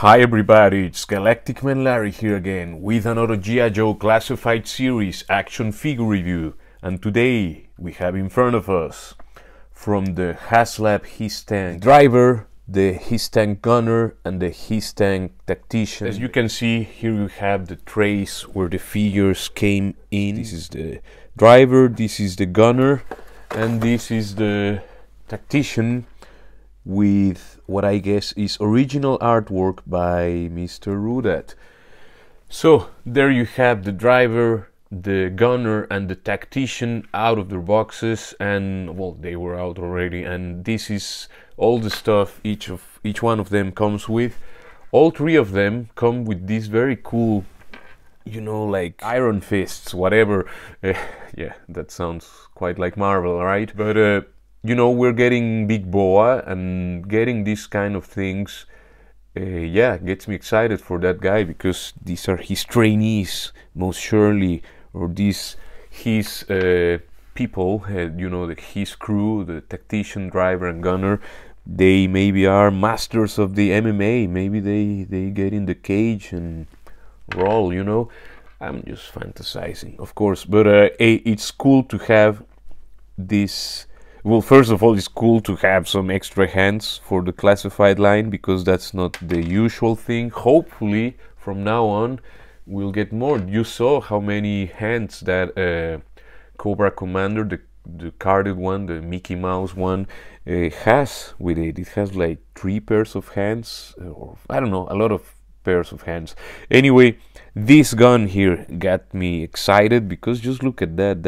Hi everybody, it's Galactic Man Larry here again with another G.I. Joe Classified series action figure review, and today we have in front of us from the HasLab H.I.S.S.Tank driver, the H.I.S.S.Tank gunner and the H.I.S.S.Tank Tactician. As you can see, here you have the trays where the figures came in. This is the driver, this is the gunner, and this is the Tactician, with what I guess is original artwork by Mr. Rudat. So there you have the driver, the gunner and the Tactician out of their boxes, and well, they were out already, and this is all the stuff each one of them comes with. All three of them come with these very cool, you know, like iron fists, whatever. Yeah, that sounds quite like Marvel, right? But you know, we're getting Big Boa, and getting these kind of things, yeah, gets me excited for that guy, because these are his trainees, most surely, or these his people, you know, his crew, the Tactician, driver and gunner. They maybe are masters of the MMA, maybe they get in the cage and roll, you know. I'm just fantasizing, of course, but it's cool to have this. Well, first of all, it's cool to have some extra hands for the classified line, because that's not the usual thing. Hopefully, from now on, we'll get more. You saw how many hands that Cobra Commander, the carded one, the Mickey Mouse one, has with it. It has like 3 pairs of hands, or I don't know, a lot of pairs of hands. Anyway, this gun here got me excited, because just look at that.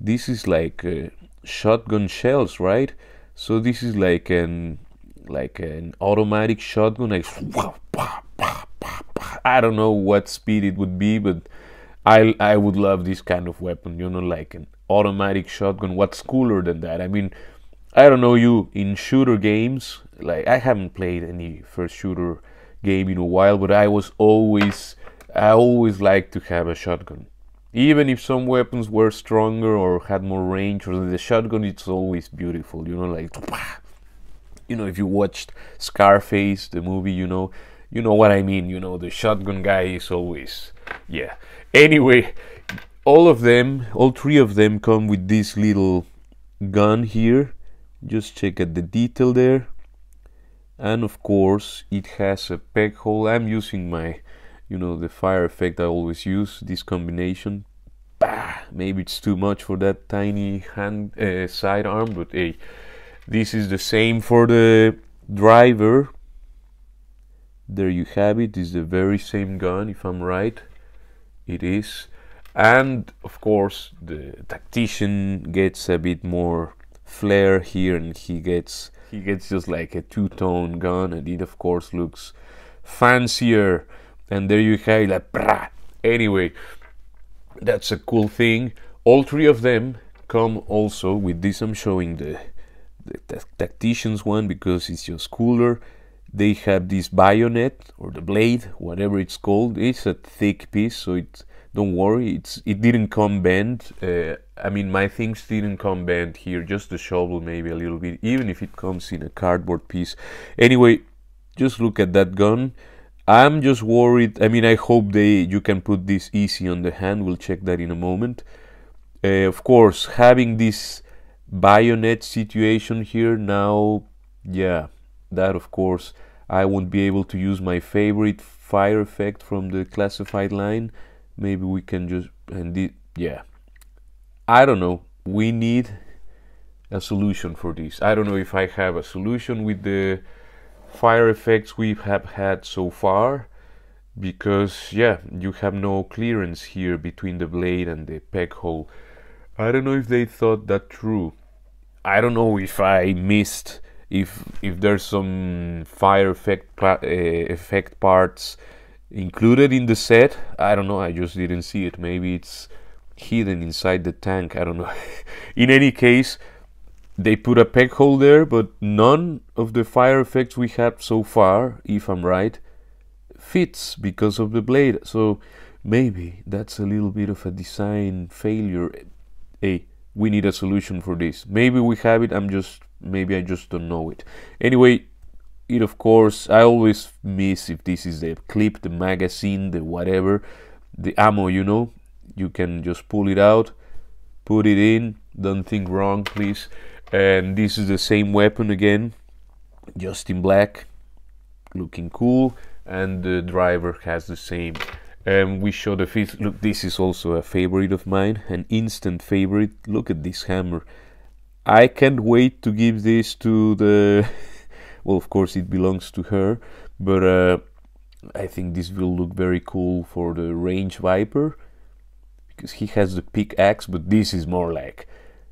This is like shotgun shells, right? So this is like an automatic shotgun, like I don't know what speed it would be, but I would love this kind of weapon, you know, like an automatic shotgun. What's cooler than that? I mean, I don't know, you in shooter games, like I haven't played any first shooter game in a while, but I always liked to have a shotgun. Even if some weapons were stronger or had more range, or the shotgun, it's always beautiful, you know, like, you know, if you watched Scarface, the movie, you know what I mean, you know, the shotgun guy is always, yeah. Anyway, all 3 of them come with this little gun here. Just check out the detail there. And of course, it has a peg hole. I'm using my, you know, the fire effect I always use, this combination. Bah, maybe it's too much for that tiny hand sidearm, but hey, this is the same for the driver. There you have it. It's the very same gun, if I'm right. It is. And of course, the Tactician gets a bit more flair here, and he gets just like a 2-tone gun, and it of course looks fancier. And there you have it, like, brah. Anyway, that's a cool thing. All 3 of them come also with this. I'm showing the Tactician's one because it's just cooler. They have this bayonet, or the blade, whatever it's called. It's a thick piece, so don't worry, it didn't come bent. I mean, my things didn't come bent here, just the shovel maybe a little bit, even if it comes in a cardboard piece. Anyway, just look at that gun. I'm just worried. I mean, I hope you can put this easy on the hand. We'll check that in a moment. Of course, having this bayonet situation here now, yeah, that of course I won't be able to use my favorite fire effect from the classified line. Maybe we can just, yeah, I don't know. We need a solution for this. I don't know if I have a solution with the fire effects we have had so far, because yeah, you have no clearance here between the blade and the peg hole. I don't know if they thought that through. I don't know if I missed, if there's some fire effect parts included in the set. I don't know, I just didn't see it. Maybe it's hidden inside the tank, I don't know. In any case, they put a peg hole there, but none of the fire effects we had so far, if I'm right, fits because of the blade. So maybe that's a little bit of a design failure. Hey, we need a solution for this. Maybe we have it, maybe I just don't know it. Anyway, it, of course, I always miss if this is the clip, the magazine, the whatever, the ammo, you know. You can just pull it out, put it in, don't think wrong, please. And this is the same weapon again, just in black, looking cool. And the driver has the same. We show the fifth. Look, this is also a favorite of mine, an instant favorite. Look at this hammer. I can't wait to give this to the well, of course it belongs to her, but I think this will look very cool for the range viper, because he has the pickaxe, but this is more like,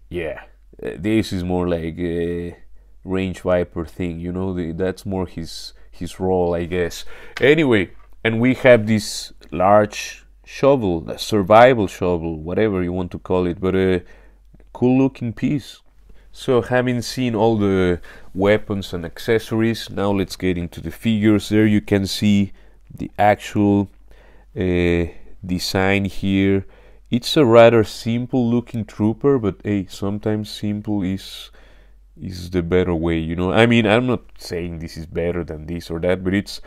yeah, this is more like a range viper thing, you know. That's more his role, I guess. Anyway, and we have this large shovel, a survival shovel, whatever you want to call it, but a cool looking piece. So, having seen all the weapons and accessories, now let's get into the figures. There you can see the actual design here. It's a rather simple looking trooper, but hey, sometimes simple is the better way, you know. I mean, I'm not saying this is better than this or that, but it's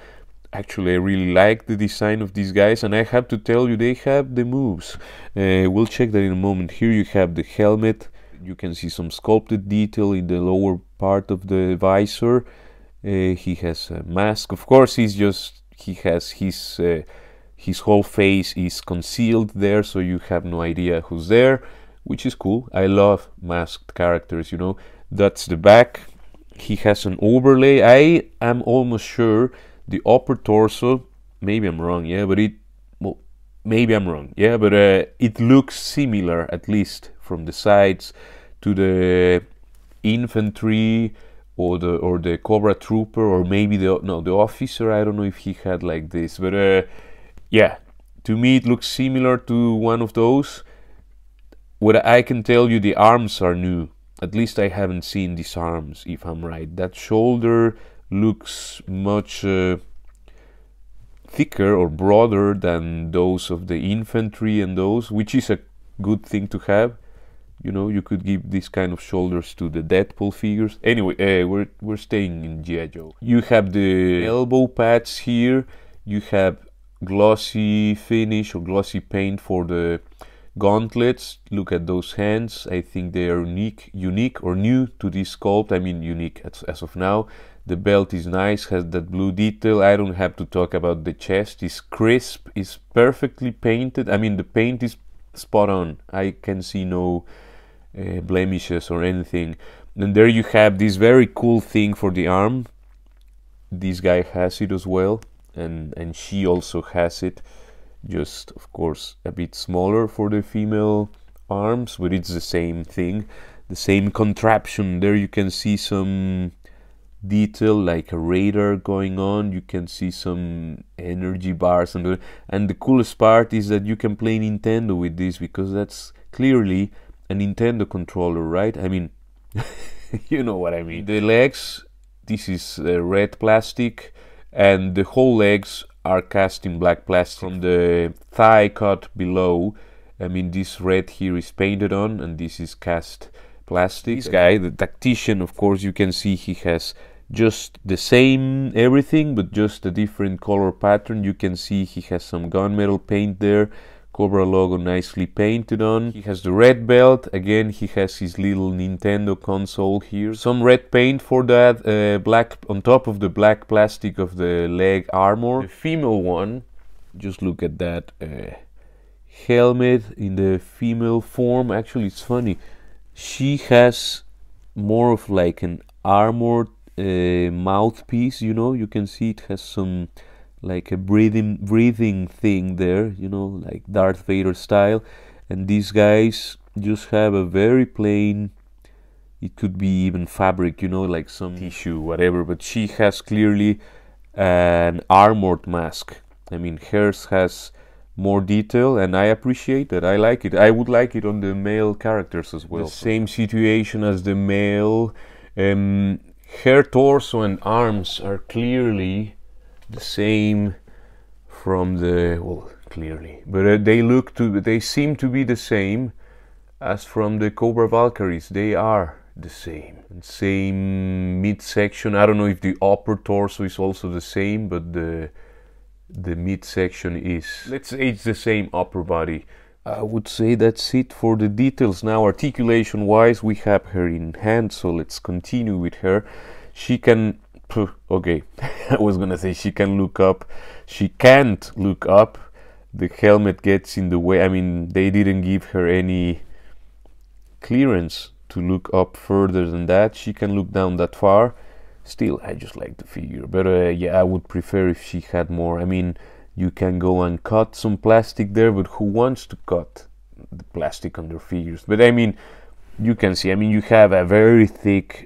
actually, I really like the design of these guys, and I have to tell you, they have the moves. We'll check that in a moment. Here you have the helmet. You can see some sculpted detail in the lower part of the visor. He has a mask. Of course, he has his whole face is concealed there, so you have no idea who's there, which is cool. I love masked characters, you know. That's the back. He has an overlay. I am almost sure the upper torso, maybe I'm wrong, yeah, but maybe I'm wrong, yeah, but it looks similar, at least from the sides, to the infantry or the Cobra Trooper, or maybe the officer. I don't know if he had like this, but yeah, to me it looks similar to one of those. What I can tell you, the arms are new. At least I haven't seen these arms, if I'm right. That shoulder looks much thicker or broader than those of the infantry and those, which is a good thing to have. You know, you could give this kind of shoulders to the Deadpool figures. Anyway, we're staying in G.I. Joe. You have the elbow pads here. You have glossy finish or glossy paint for the gauntlets. Look at those hands. I think they are unique or new to this sculpt. I mean, unique as of now. The belt is nice, has that blue detail. I don't have to talk about the chest. It's crisp, it's perfectly painted. I mean, the paint is spot on. I can see no blemishes or anything. And there you have this very cool thing for the arm. This guy has it as well, and she also has it, just of course a bit smaller for the female arms, but it's the same thing, the same contraption. There you can see some detail like a radar going on. You can see some energy bars, and the coolest part is that you can play Nintendo with this, because that's clearly a Nintendo controller, right? I mean, you know what I mean. The legs, this is red plastic, and the whole legs are cast in black plastic. From the thigh cut below, I mean, this red here is painted on, and this is cast plastic. This guy, the Tactician, of course, you can see he has just the same everything, but just a different color pattern. You can see he has some gunmetal paint there, Cobra logo nicely painted on. He has the red belt. Again, he has his little Nintendo console here. Some red paint for that, black on top of the black plastic of the leg armor. The female one, just look at that helmet in the female form. Actually, it's funny. She has more of like an armored mouthpiece, you know. You can see it has some like a breathing thing there, you know, like Darth Vader style. And these guys just have a very plain, it could be even fabric, you know, like some tissue, whatever, but she has clearly an armored mask. I mean, hers has more detail, and I appreciate that. I like it. I would like it on the male characters as well. The same situation as the male. Her torso and arms are clearly the same from the, well, clearly, but they seem to be the same as from the Cobra Valkyries. They are the same. And same midsection. I don't know if the upper torso is also the same, but the midsection is, let's say it's the same upper body. I would say that's it for the details. Now, articulation wise, we have her in hand, so let's continue with her. She can, okay, I was gonna say she can look up. She can't look up. The helmet gets in the way. I mean, they didn't give her any clearance to look up further than that. She can look down that far. Still, I just like the figure, but yeah, I would prefer if she had more. I mean, you can go and cut some plastic there, but who wants to cut the plastic on their figures? But I mean, you can see, I mean, you have a very thick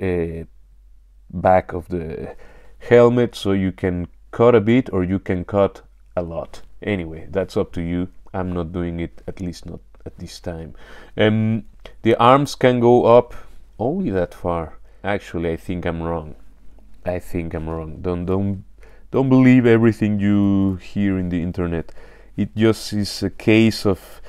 back of the helmet, so you can cut a bit or you can cut a lot. Anyway, that's up to you. I'm not doing it, at least not at this time. The arms can go up only that far. Actually, I think I'm wrong. I think I'm wrong. Don't believe everything you hear in the internet. It just is a case of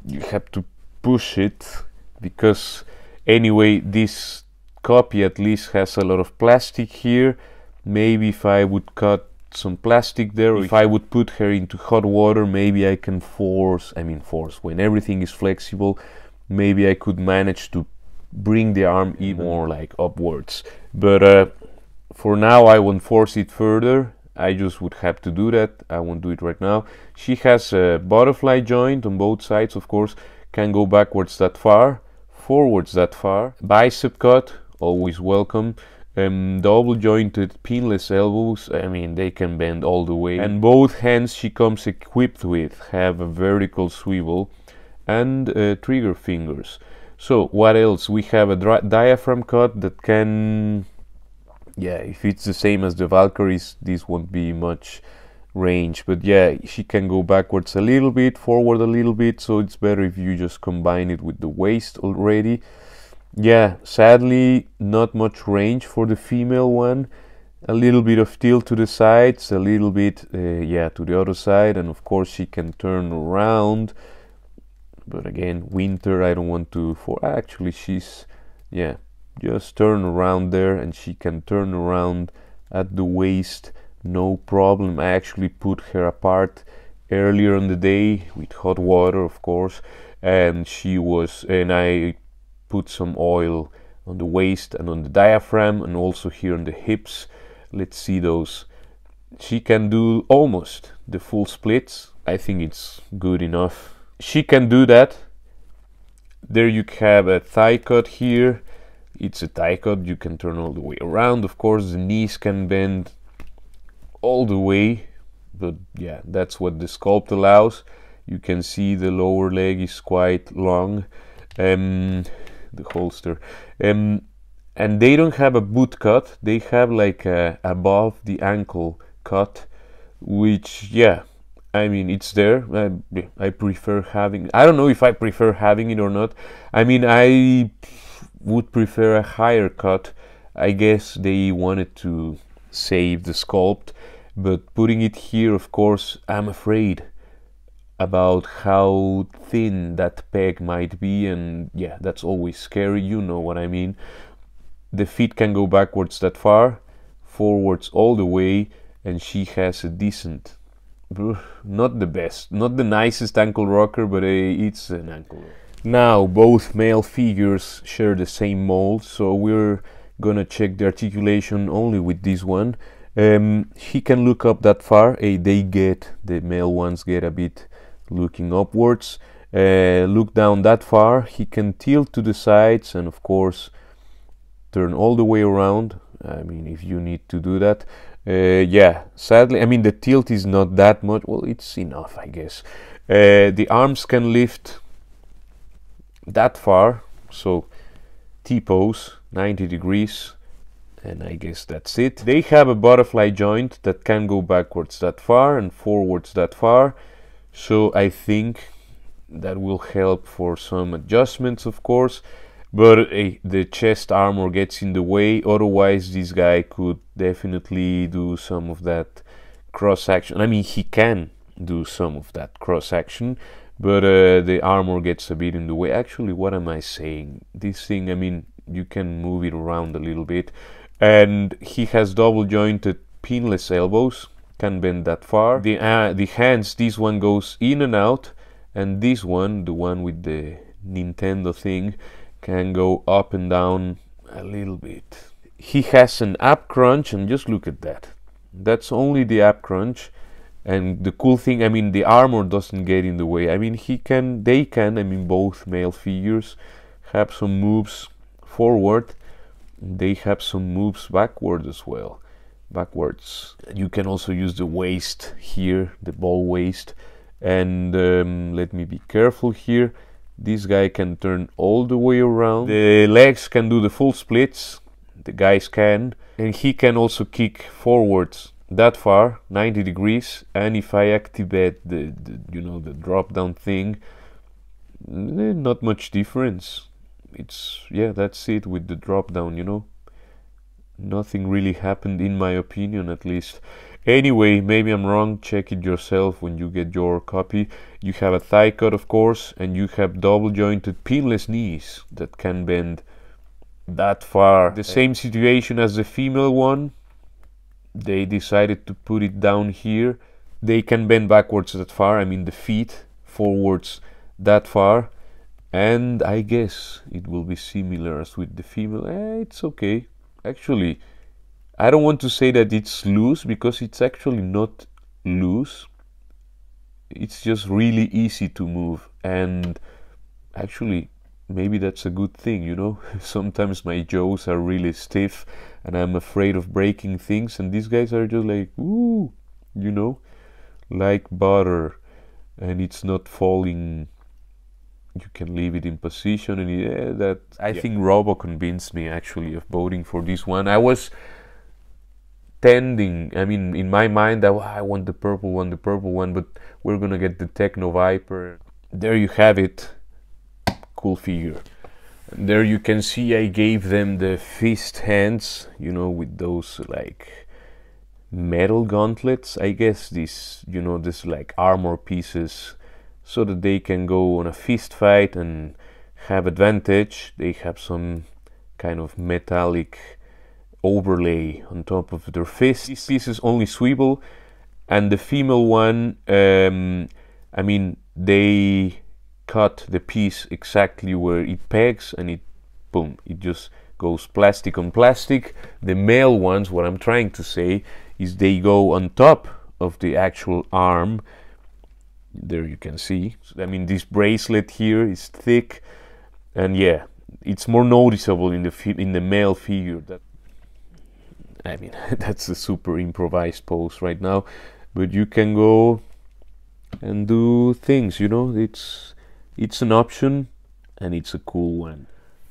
you have to push it, because anyway, this copy at least has a lot of plastic here. Maybe if I would cut some plastic there, or if I would put her into hot water, maybe I can force, when everything is flexible, maybe I could manage to bring the arm even more like upwards. But for now, I won't force it further. I just would have to do that. I won't do it right now. She has a butterfly joint on both sides, of course. Can go backwards that far, forwards that far. Bicep cut, always welcome. Double jointed pinless elbows. I mean, they can bend all the way. And both hands she comes equipped with have a vertical swivel and trigger fingers. So what else? We have a diaphragm cut that can, yeah, if it's the same as the Valkyries, this won't be much range, but yeah, she can go backwards a little bit, forward a little bit, so it's better if you just combine it with the waist already. Yeah, sadly, not much range for the female one. A little bit of tilt to the sides, a little bit, yeah, to the other side, and of course she can turn around. But again, winter, I don't want to, actually she's, yeah, just turn around there, and she can turn around at the waist, no problem. I actually put her apart earlier in the day with hot water, of course, and I put some oil on the waist and on the diaphragm, and also here on the hips. Let's see those. She can do almost the full splits. I think it's good enough. She can do that. There you have a thigh cut here. It's a thigh cut. You can turn all the way around. Of course, the knees can bend all the way, but yeah, that's what the sculpt allows. You can see the lower leg is quite long. The holster, and they don't have a boot cut. They have like a above the ankle cut, which, yeah, I mean, it's there. I prefer having, I don't know if I prefer having it or not. I mean, I would prefer a higher cut. I guess they wanted to save the sculpt, but putting it here, of course, I'm afraid about how thin that peg might be, and yeah, that's always scary, you know what I mean. The feet can go backwards that far, forwards all the way, and she has a decent, not the best, not the nicest ankle rocker, but it's an ankle rocker. Now, both male figures share the same mold, so we're gonna check the articulation only with this one. He can look up that far. The male ones get a bit looking upwards. Look down that far. He can tilt to the sides, and of course turn all the way around. I mean, if you need to do that. Yeah, sadly, I mean, the tilt is not that much. Well, it's enough, I guess. The arms can lift that far, so T-pose, 90 degrees, and I guess that's it. They have a butterfly joint that can go backwards that far and forwards that far, so I think that will help for some adjustments, of course, but the chest armor gets in the way. Otherwise, this guy could definitely do some of that cross action. I mean, he can do some of that cross action, but the armor gets a bit in the way. Actually, what am I saying? This thing, I mean, you can move it around a little bit. And he has double jointed pinless elbows, can bend that far. The hands, this one goes in and out, and this one, the one with the Nintendo thing, can go up and down a little bit. He has an ab crunch, and just look at that. That's only the ab crunch. And the cool thing, I mean, the armor doesn't get in the way. I mean, they can, I mean, both male figures have some moves forward. They have some moves backward as well. Backwards. You can also use the waist here, the ball waist. And let me be careful here. This guy can turn all the way around. The legs can do the full splits. The guys can. And he can also kick forwards that far, 90 degrees. And if I activate the you know, the drop down thing, not much difference. It's, yeah, that's it with the drop down, you know. Nothing really happened, in my opinion, at least. Anyway, maybe I'm wrong. Check it yourself when you get your copy. You have a thigh cut, of course, and you have double jointed pinless knees that can bend that far. The same situation as the female one. They decided to put it down here. They can bend backwards that far, I mean the feet forwards that far. And I guess it will be similar as with the female. It's okay. Actually, I don't want to say that it's loose, because it's actually not loose. It's just really easy to move. And actually, maybe that's a good thing, you know. Sometimes my Joes are really stiff and I'm afraid of breaking things, and these guys are just like, ooh, you know, like butter, and it's not falling. You can leave it in position, and yeah, I think Robo convinced me actually of voting for this one. I was tending, I mean, in my mind, I want the purple one, but we're gonna get the Techno Viper. There you have it. Cool figure. And there you can see I gave them the fist hands, you know, with those like metal gauntlets. I guess this, you know, this like armor pieces, so that they can go on a fist fight and have advantage. They have some kind of metallic overlay on top of their fist. These pieces only swivel, and the female one, I mean, they cut the piece exactly where it pegs, and it, boom, it just goes plastic on plastic. The male ones, what I'm trying to say is they go on top of the actual arm. There you can see, I mean, this bracelet here is thick, and yeah, it's more noticeable in the male figure. That, I mean, that's a super improvised pose right now, but you can go and do things, you know. It's an option, and it's a cool one.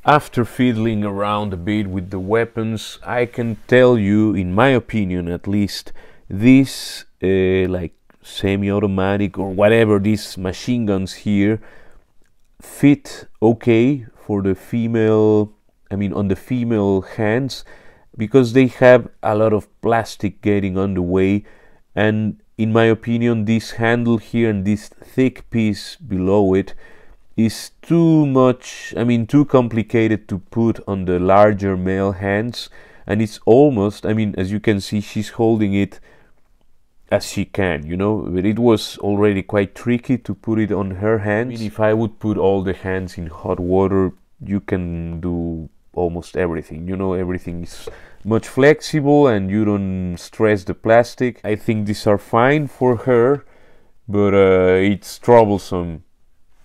After fiddling around a bit with the weapons, I can tell you, in my opinion at least, this like semi-automatic or whatever, these machine guns here fit okay for the female, I mean on the female hands, because they have a lot of plastic getting on the way. And in my opinion, this handle here and this thick piece below it is too much, I mean too complicated to put on the larger male hands. And it's almost, I mean, as you can see, she's holding it as she can, you know, but it was already quite tricky to put it on her hands. I mean, if I would put all the hands in hot water, you can do almost everything, you know, everything is much flexible and you don't stress the plastic. I think these are fine for her, but it's troublesome,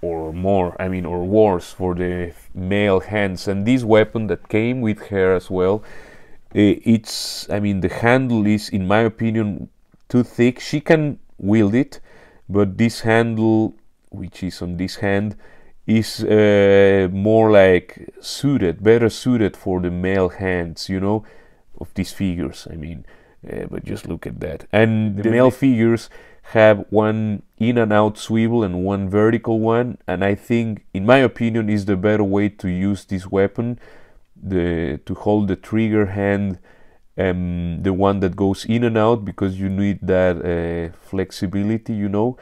or more, I mean, or worse for the male hands. And this weapon that came with her as well, it's, I mean, the handle is, in my opinion, too thick. She can wield it, but this handle, which is on this hand, is more like suited, better suited for the male hands, you know, of these figures. I mean, but just look at that. And the male figures have one in and out swivel and one vertical one, and I think, in my opinion, is the better way to use this weapon, to hold the trigger hand, the one that goes in and out, because you need that flexibility, you know,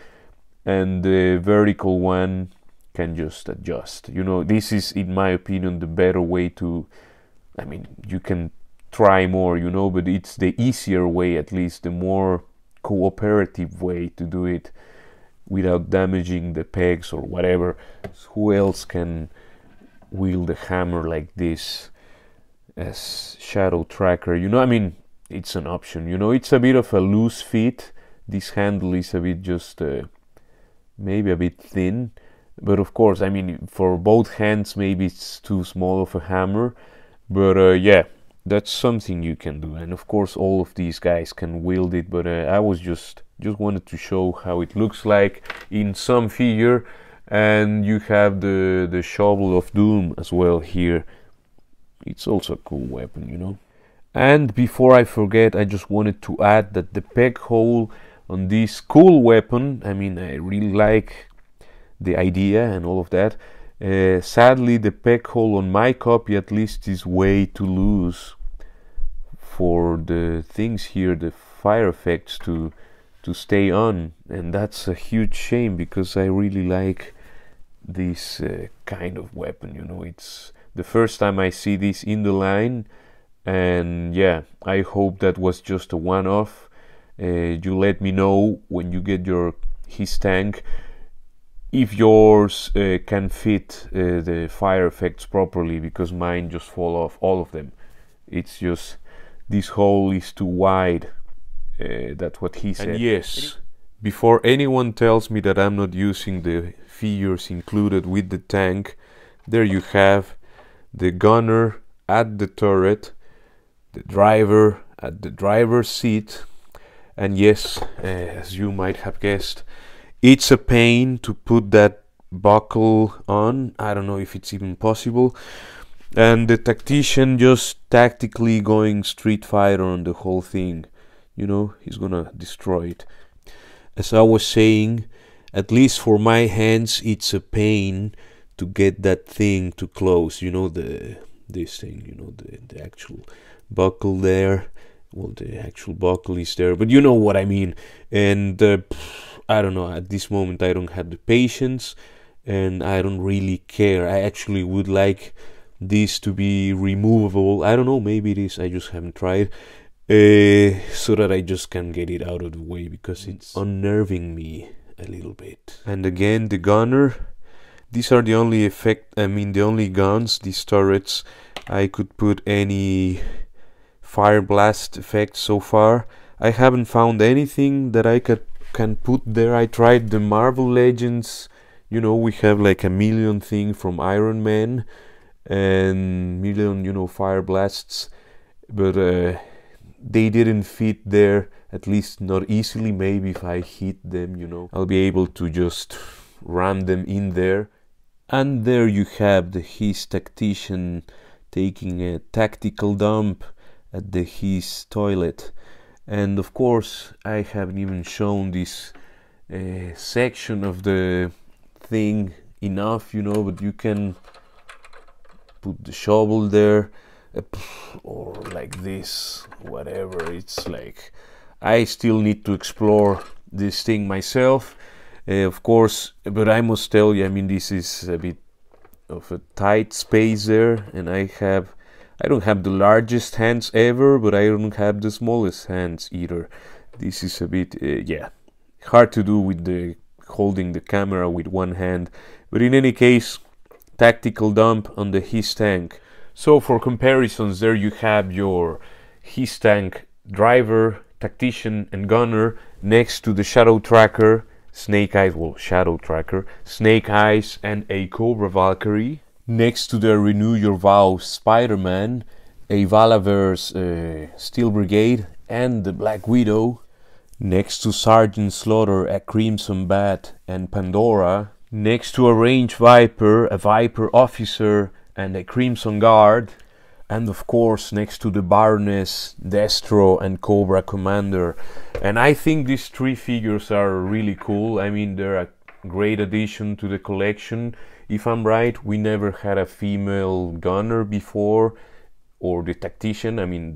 and the vertical one can just adjust. You know, this is, in my opinion, the better way to, I mean, you can try more, you know, but it's the easier way, at least the more cooperative way to do it without damaging the pegs or whatever. Who else can wield a hammer like this as shadow tracker? You know, I mean, it's an option, you know. It's a bit of a loose fit. This handle is a bit just maybe a bit thin, but of course, I mean, for both hands maybe it's too small of a hammer, but yeah, that's something you can do. And of course all of these guys can wield it, but I was just wanted to show how it looks like in some figure. And you have the shovel of doom as well here. It's also a cool weapon, you know. And before I forget, I just wanted to add that the peg hole on this cool weapon, I mean, I really like the idea and all of that. Sadly, the peg hole on my copy at least is way too loose for the things here, the fire effects to stay on, and that's a huge shame because I really like this kind of weapon, you know. It's the first time I see this in the line, and yeah, I hope that was just a one-off. You let me know when you get your H.I.S.S.Tank if yours can fit the fire effects properly, because mine just fall off, all of them. It's just this hole is too wide. That's what he said. And yes, before anyone tells me that I'm not using the figures included with the tank, there you have the gunner at the turret, the driver at the driver's seat, and yes, as you might have guessed, it's a pain to put that buckle on. I don't know if it's even possible. And the tactician just tactically going Street Fighter on the whole thing. You know, he's gonna destroy it. As I was saying, at least for my hands, it's a pain to get that thing to close. You know, this thing, you know, the actual buckle there. Well, the actual buckle is there, but you know what I mean. And I don't know, at this moment I don't have the patience, and I don't really care. I actually would like this to be removable. I don't know, maybe it is, I just haven't tried. So that I just can get it out of the way, because it's unnerving me a little bit. And again, the gunner. These are the only the only guns, these turrets, I could put any fire blast effect so far. I haven't found anything that I can put there. I tried the Marvel Legends. You know, we have like a million thing from Iron Man and million, you know, fire blasts, but they didn't fit there, at least not easily. Maybe if I hit them, you know, I'll be able to just ram them in there. And there you have the H.I.S.S. Tactician taking a tactical dump at the H.I.S.S. toilet. And of course, I haven't even shown this section of the thing enough, you know, but you can put the shovel there, or like this, whatever. It's like, I still need to explore this thing myself, of course, but I must tell you, I mean, this is a bit of a tight space there, and I don't have the largest hands ever, but I don't have the smallest hands either. This is a bit, yeah, hard to do with the holding the camera with one hand, but in any case, tactical dump on the H.I.S.S.Tank. So for comparisons, there you have your H.I.S.S.Tank driver, tactician and gunner next to the shadow tracker, Snake Eyes, well, shadow tracker, Snake Eyes and a Cobra Valkyrie. Next to the Renew Your Vows Spider-Man, a Valaverse Steel Brigade and the Black Widow. Next to Sergeant Slaughter, a Crimson Bat and Pandora. Next to a Range Viper, a Viper Officer and a Crimson Guard. And of course next to the Baroness, Destro and Cobra Commander. And I think these three figures are really cool. I mean, they're a great addition to the collection. If I'm right, we never had a female gunner before, or the tactician. I mean,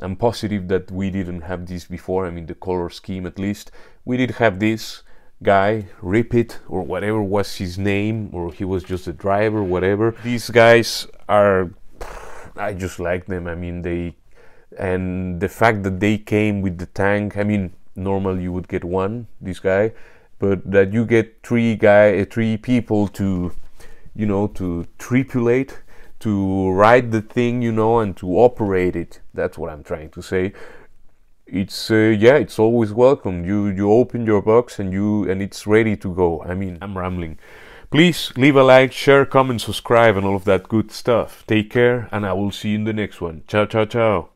I'm positive that we didn't have this before. I mean, the color scheme at least. We did have this guy, Ripit, or whatever was his name, or he was just a driver, whatever. These guys are, I just like them. I mean, and the fact that they came with the tank, I mean, normally you would get one, this guy, but that you get three people to, you know, to tripulate, to ride the thing, you know, and to operate it. That's what I'm trying to say. It's yeah, it's always welcome. You open your box and it's ready to go. I mean, I'm rambling. Please leave a like, share, comment, subscribe, and all of that good stuff. Take care, and I will see you in the next one. Ciao, ciao, ciao.